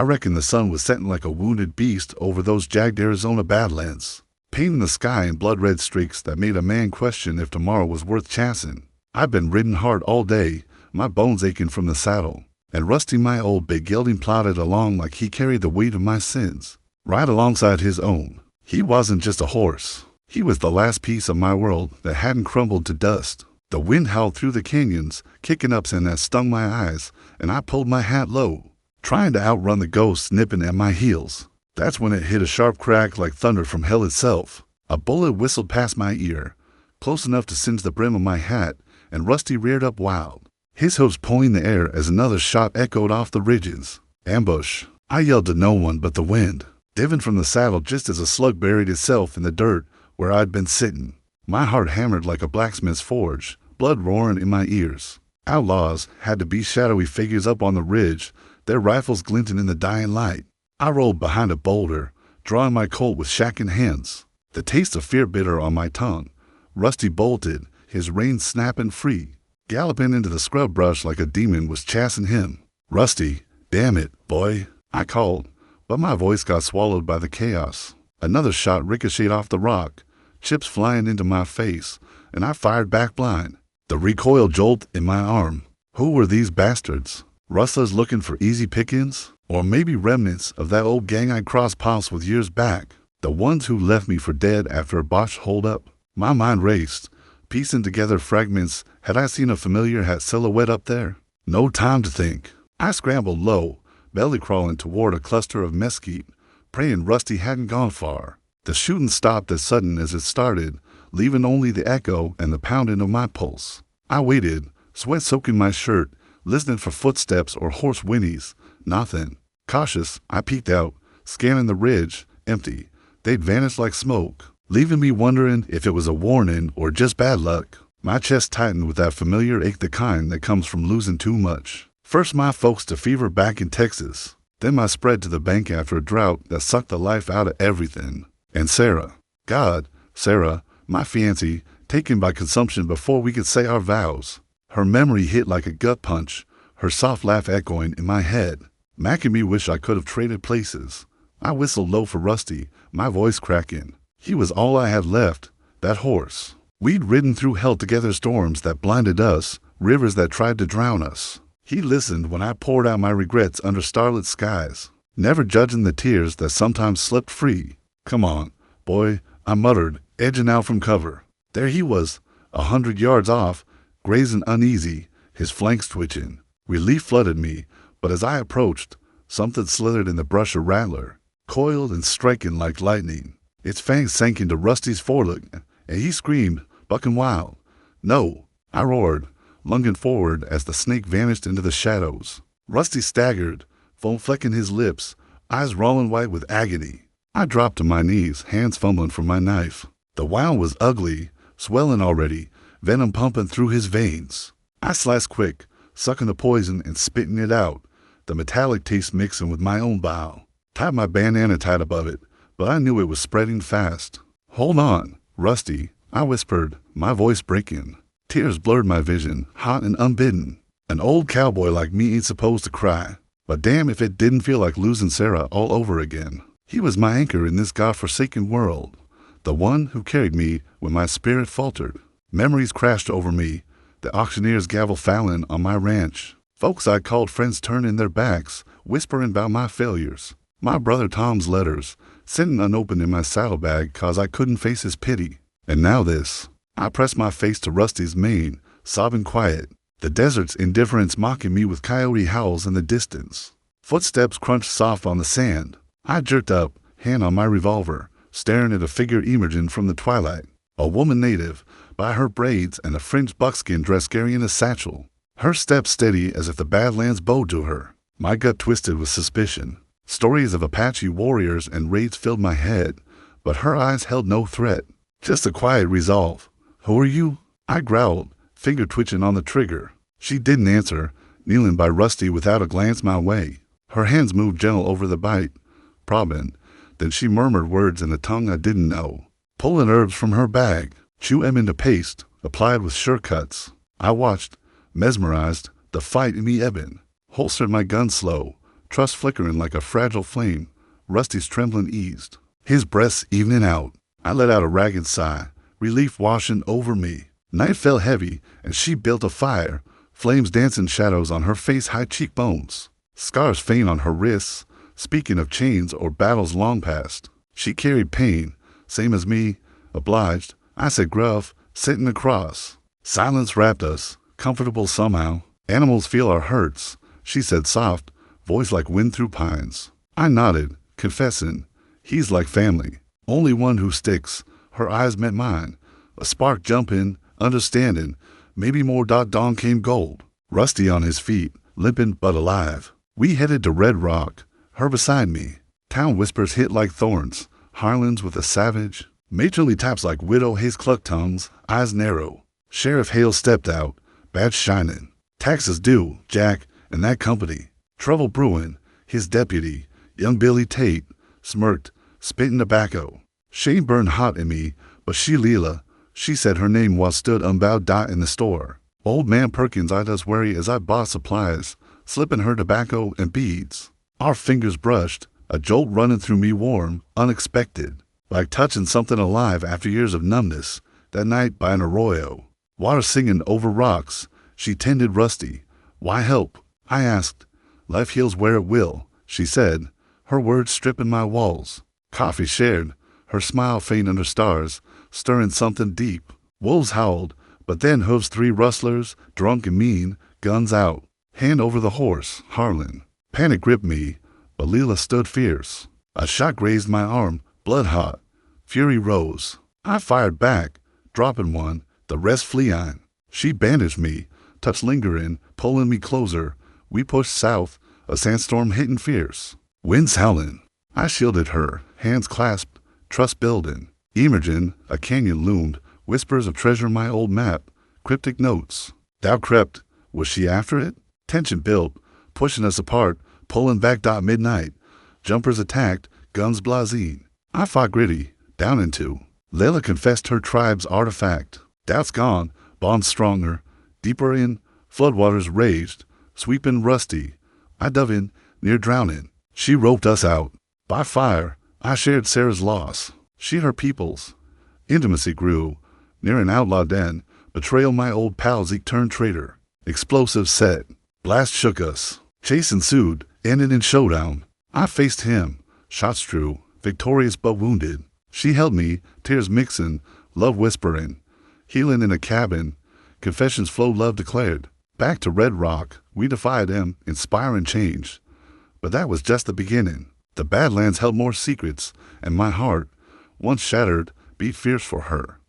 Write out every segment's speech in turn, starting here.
reckon the sun was setting like a wounded beast over those jagged Arizona badlands, painting the sky in blood-red streaks that made a man question if tomorrow was worth chancing. I'd been riding hard all day, my bones aching from the saddle, and Rusty, my old big gelding, plodded along like he carried the weight of my sins, right alongside his own. He wasn't just a horse. He was the last piece of my world that hadn't crumbled to dust. The wind howled through the canyons, kicking ups and that stung my eyes, and I pulled my hat low, trying to outrun the ghosts nipping at my heels. That's when it hit a sharp crack like thunder from hell itself. A bullet whistled past my ear, close enough to singe the brim of my hat, and Rusty reared up wild, his hoofs pulling the air as another shot echoed off the ridges. Ambush! I yelled to no one but the wind, diving from the saddle just as a slug buried itself in the dirt where I'd been sitting. My heart hammered like a blacksmith's forge, blood roaring in my ears. Outlaws had to be shadowy figures up on the ridge, their rifles glinting in the dying light. I rolled behind a boulder, drawing my Colt with shaking hands, the taste of fear bitter on my tongue. Rusty bolted, his reins snapping free, galloping into the scrub brush like a demon was chasing him. "Rusty, damn it, boy," I called, but my voice got swallowed by the chaos. Another shot ricocheted off the rock, chips flying into my face, and I fired back blind, the recoil jolt in my arm. Who were these bastards? Rustlers looking for easy pickings? Or maybe remnants of that old gang I crossed paths with years back, the ones who left me for dead after a botched holdup? My mind raced, piecing together fragments. Had I seen a familiar hat silhouette up there? No time to think. I scrambled low, belly crawling toward a cluster of mesquite, praying Rusty hadn't gone far. The shooting stopped as sudden as it started, leaving only the echo and the pounding of my pulse. I waited, sweat soaking my shirt, listening for footsteps or hoarse whinnies. Nothing. Cautious, I peeked out, scanning the ridge. Empty. They'd vanished like smoke, leaving me wondering if it was a warning or just bad luck. My chest tightened with that familiar ache, the kind that comes from losing too much. First my folks to fever back in Texas, then my spread to the bank after a drought that sucked the life out of everything. And Sarah. God, Sarah, my fiancée, taken by consumption before we could say our vows. Her memory hit like a gut punch, her soft laugh echoing in my head. Mac and me wish I could have traded places. I whistled low for Rusty, my voice cracking. He was all I had left, that horse. We'd ridden through hell together, storms that blinded us, rivers that tried to drown us. He listened when I poured out my regrets under starlit skies, never judging the tears that sometimes slipped free. "Come on, boy," I muttered, edging out from cover. There he was, 100 yards off, grazing uneasy, his flanks twitching. Relief flooded me, but as I approached, something slithered in the brush, a rattler, coiled and striking like lightning. Its fangs sank into Rusty's forelock, and he screamed, bucking wild. "No!" I roared, lunging forward as the snake vanished into the shadows. Rusty staggered, foam flecking his lips, eyes rolling white with agony. I dropped to my knees, hands fumbling for my knife. The wound was ugly, swelling already, venom pumping through his veins. I sliced quick, sucking the poison and spitting it out, the metallic taste mixing with my own bile. Tied my bandana tight above it, but I knew it was spreading fast. "Hold on, Rusty," I whispered, my voice breaking. Tears blurred my vision, hot and unbidden. An old cowboy like me ain't supposed to cry, but damn if it didn't feel like losing Sarah all over again. He was my anchor in this godforsaken world, the one who carried me when my spirit faltered. Memories crashed over me, the auctioneer's gavel fouling on my ranch. Folks I called friends turning their backs, whispering about my failures. My brother Tom's letters, sitting unopened in my saddlebag 'cause I couldn't face his pity. And now this. I pressed my face to Rusty's mane, sobbing quiet, the desert's indifference mocking me with coyote howls in the distance. Footsteps crunched soft on the sand. I jerked up, hand on my revolver, staring at a figure emerging from the twilight. A woman native, by her braids and a fringed buckskin dress carrying a satchel. Her step steady as if the Badlands bowed to her. My gut twisted with suspicion. Stories of Apache warriors and raids filled my head, but her eyes held no threat, just a quiet resolve. "Who are you?" I growled, finger twitching on the trigger. She didn't answer, kneeling by Rusty without a glance my way. Her hands moved gentle over the bite, probing. Then she murmured words in a tongue I didn't know. Pulling herbs from her bag, chew them into paste, applied with sure cuts. I watched, mesmerized, the fight in me ebbing. Holstered my gun slow, trust flickering like a fragile flame. Rusty's trembling eased, his breaths evening out. I let out a ragged sigh, relief washing over me. Night fell heavy, and she built a fire, flames dancing shadows on her face-high cheekbones, scars faint on her wrists, speaking of chains or battles long past. She carried pain, same as me, obliged. I said gruff, sitting across. Silence wrapped us, comfortable somehow. Animals feel our hurts, she said soft, voice like wind through pines. I nodded, confessing, he's like family, only one who sticks. Her eyes met mine, a spark jumping, understanding. Maybe more. Dawn came gold. Rusty on his feet, limping but alive. We headed to Red Rock, her beside me. Town whispers hit like thorns, Harlan's with a savage. Matronly taps like widow haze cluck tongues, eyes narrow. Sheriff Hale stepped out, badge shining. Taxes due, Jack, and that company. Trouble brewing. His deputy, young Billy Tate, smirked, spitting tobacco. Shame burned hot in me, but she Leela, she said her name while stood unbowed in the store. Old man Perkins eyed us wary as I bought supplies, slipping her tobacco and beads. Our fingers brushed, a jolt running through me warm, unexpected, like touching something alive after years of numbness. That night by an arroyo, water singing over rocks, she tended Rusty. Why help? I asked. Life heals where it will, she said, her words stripping my walls. Coffee shared, her smile faint under stars, stirring something deep. Wolves howled, but then hooves three rustlers, drunk and mean, guns out. Hand over the horse, Harlan. Panic gripped me, but Leela stood fierce. A shot grazed my arm, blood hot. Fury rose. I fired back, dropping one, the rest fleeing. She bandaged me, touch lingering, pulling me closer. We pushed south, a sandstorm hitting fierce. Winds howling. I shielded her, hands clasped, trust building. Emerging, a canyon loomed, whispers of treasure my old map, cryptic notes. Thou crept, was she after it? Tension built, pushing us apart, pulling back. Midnight. Jumpers attacked, guns blaseen. I fought gritty, down into. Layla confessed her tribe's artifact. Doubt's gone, bonds stronger. Deeper in, floodwaters raged, sweeping Rusty. I dove in, near drowning. She roped us out. By fire, I shared Sarah's loss. She her people's. Intimacy grew. Near an outlaw den, betrayal my old pal Zeke turned traitor. Explosive set. Blast shook us. Chase ensued, ended in showdown. I faced him. Shots drew, victorious but wounded. She held me, tears mixing, love whispering. Healing in a cabin. Confessions flowed, love declared. Back to Red Rock, we defied him, inspiring change. But that was just the beginning. The Badlands held more secrets, and my heart, once shattered, beat fierce for her.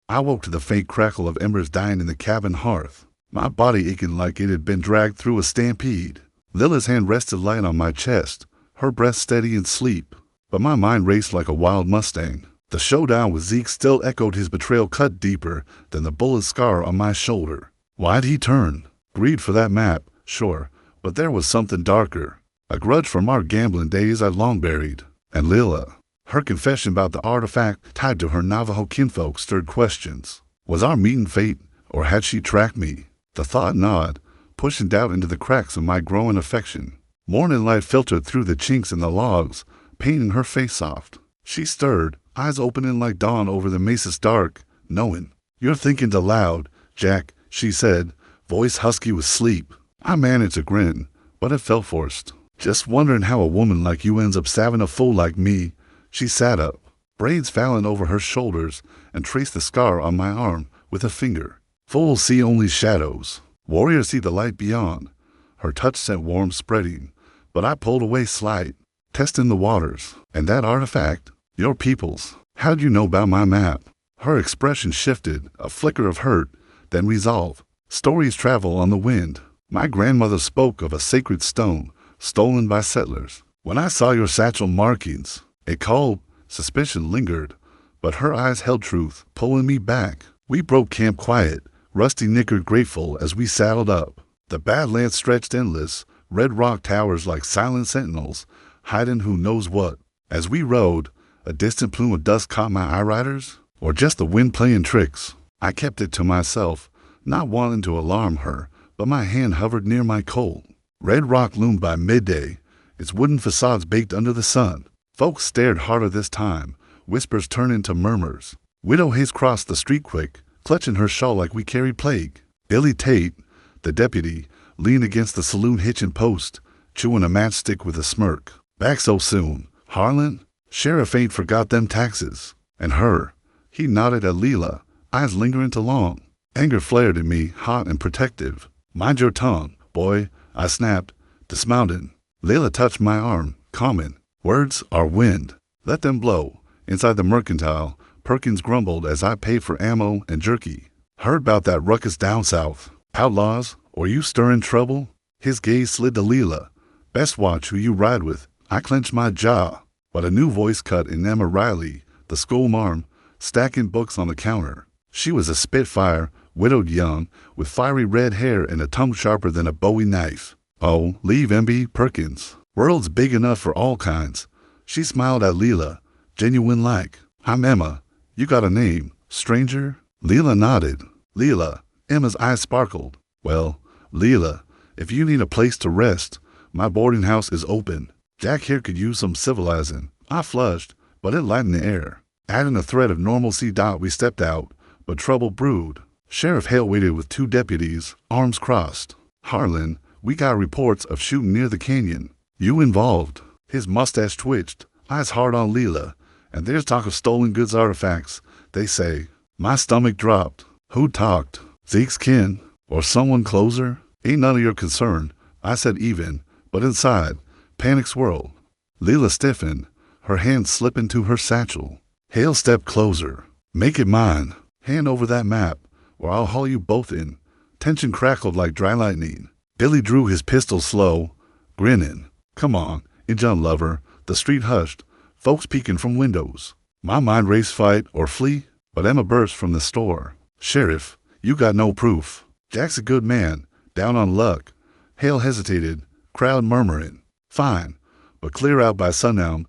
I woke to the faint crackle of embers dying in the cabin hearth, my body aching like it had been dragged through a stampede. Lila's hand rested light on my chest, her breath steady in sleep, but my mind raced like a wild Mustang. The showdown with Zeke still echoed, his betrayal cut deeper than the bullet scar on my shoulder. Why'd he turn? Greed for that map, sure, but there was something darker. A grudge from our gambling days I'd long buried. And Lila, her confession about the artifact tied to her Navajo kinfolk stirred questions. Was our meeting fate, or had she tracked me? The thought gnawed, pushing doubt into the cracks of my growing affection. Morning light filtered through the chinks in the logs, painting her face soft. She stirred, eyes opening like dawn over the mesa's dark, knowing. You're thinking aloud, Jack, she said, voice husky with sleep. I managed a grin, but it felt forced. Just wondering how a woman like you ends up saving a fool like me. She sat up, braids falling over her shoulders, and traced the scar on my arm with a finger. Fools see only shadows. Warriors see the light beyond. Her touch sent warmth spreading, but I pulled away slight, testing the waters. And that artifact, your people's. How'd you know about my map? Her expression shifted, a flicker of hurt, then resolve. Stories travel on the wind. My grandmother spoke of a sacred stone, stolen by settlers. When I saw your satchel markings, it called, suspicion lingered, but her eyes held truth, pulling me back. We broke camp quiet, Rusty nickered grateful as we saddled up. The Badlands stretched endless, red rock towers like silent sentinels, hiding who knows what. As we rode, a distant plume of dust caught my eye riders, or just the wind playing tricks. I kept it to myself, not wanting to alarm her, but my hand hovered near my Colt. Red Rock loomed by midday, its wooden facades baked under the sun. Folks stared harder this time, whispers turned into murmurs. Widow Hayes crossed the street quick, clutching her shawl like we carried plague. Billy Tate, the deputy, leaned against the saloon hitching post, chewing a matchstick with a smirk. Back so soon, Harlan? Sheriff ain't forgot them taxes. And her. He nodded at Leela, eyes lingering too long. Anger flared in me, hot and protective. Mind your tongue, boy, I snapped, dismounting. Leela touched my arm, calming. Words are wind. Let them blow. Inside the mercantile, Perkins grumbled as I paid for ammo and jerky. Heard about that ruckus down south. Outlaws, or you stirring trouble? His gaze slid to Leela. Best watch who you ride with. I clenched my jaw. But a new voice cut in Emma Riley, the schoolmarm, stacking books on the counter. She was a spitfire, widowed young, with fiery red hair and a tongue sharper than a Bowie knife. Oh, leave MB Perkins. World's big enough for all kinds. She smiled at Leela, genuine like. I'm Emma. You got a name, stranger? Leela nodded. Leela. Emma's eyes sparkled. Well, Leela, if you need a place to rest, my boarding house is open. Jack here could use some civilizing. I flushed, but it lightened the air. Adding a thread of normalcy, we stepped out, but trouble brewed. Sheriff Hale waited with 2 deputies, arms crossed. Harlan, we got reports of shooting near the canyon. You involved. His mustache twitched, eyes hard on Leela. And there's talk of stolen goods artifacts, they say. My stomach dropped. Who talked? Zeke's kin? Or someone closer? Ain't none of your concern. I said even, but inside, panic swirled. Leela stiffened, her hand slipped into her satchel. Hale stepped closer. Make it mine. Hand over that map, or I'll haul you both in. Tension crackled like dry lightning. Billy drew his pistol slow, grinning. Come on, Injun lover. The street hushed, folks peeking from windows. My mind raced fight or flee, but Emma burst from the store. Sheriff, you got no proof. Jack's a good man, down on luck. Hale hesitated, crowd murmuring. Fine, but clear out by sundown.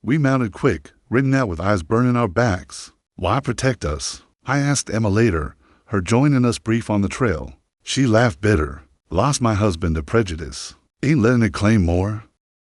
We mounted quick, ridden out with eyes burning our backs. Why protect us? I asked Emma later, her joining us brief on the trail. She laughed bitter. Lost my husband to prejudice. Ain't letting it claim more.